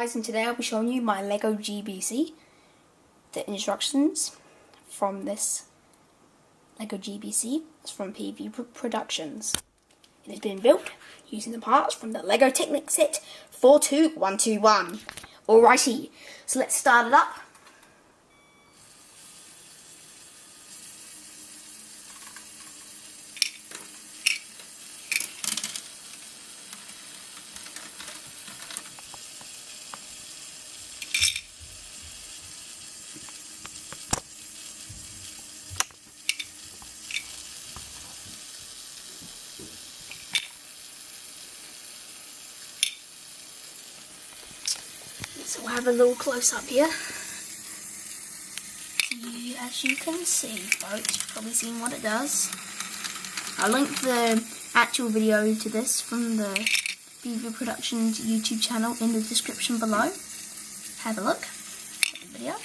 guys, and today I'll be showing you my Lego GBC. The instructions from this Lego GBC is from PV Productions. It has been built using the parts from the Lego Technic set 42121. Alrighty, so let's start it up. So we'll have a little close up here. As you can see, folks, you've probably seen what it does. I'll link the actual video to this from the PV Productions YouTube channel in the description below. Have a look at the video.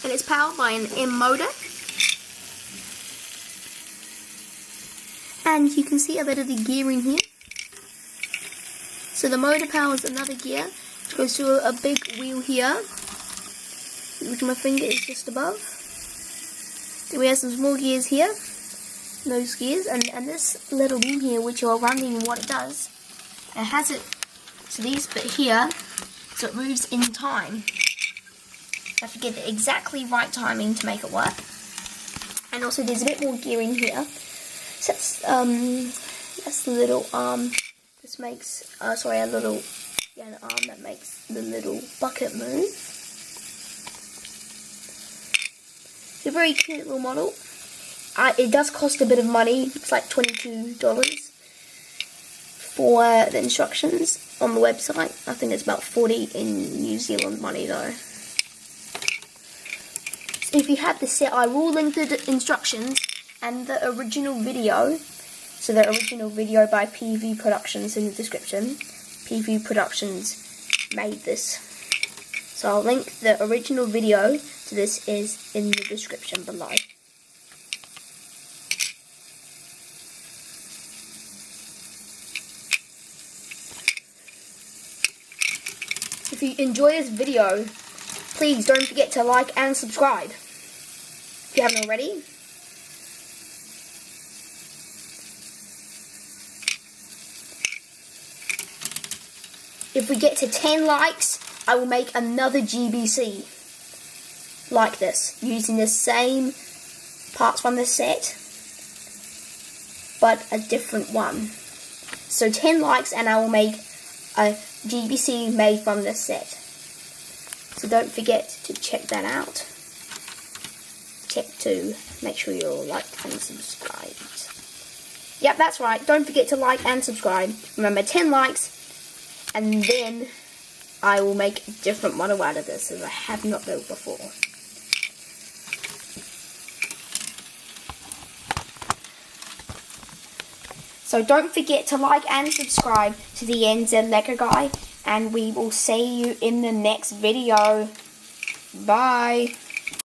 And it's powered by an M motor, and you can see a bit of the gearing here. So the motor powers another gear, which goes to a big wheel here, which my finger is just above. Then we have some small gears here, those gears, and this little wheel here, which you're running what it does, it has it, so these bit here, so it moves in time. You have to get the exactly right timing to make it work. And also there's a bit more gearing here. So that's the little arm. This makes a little an arm that makes the little bucket move. It's a very cute little model. It does cost a bit of money. It's like $22 for the instructions on the website. I think it's about 40 in New Zealand money though. If you have the set, I will link the instructions and the original video. So the original video by PV Productions in the description. PV Productions made this. So I'll link the original video to this is in the description below. If you enjoy this video, please don't forget to like and subscribe if you haven't already. If we get to 10 likes, I will make another GBC like this, using the same parts from the set, but a different one. So 10 likes and I will make a GBC made from this set. So don't forget to check that out. Check to make sure you're liked and subscribed. Yep, that's right. Don't forget to like and subscribe. Remember, 10 likes, and then I will make a different model out of this as I have not built before. So don't forget to like and subscribe to the NZ Lego Guy, and we will see you in the next video. Bye.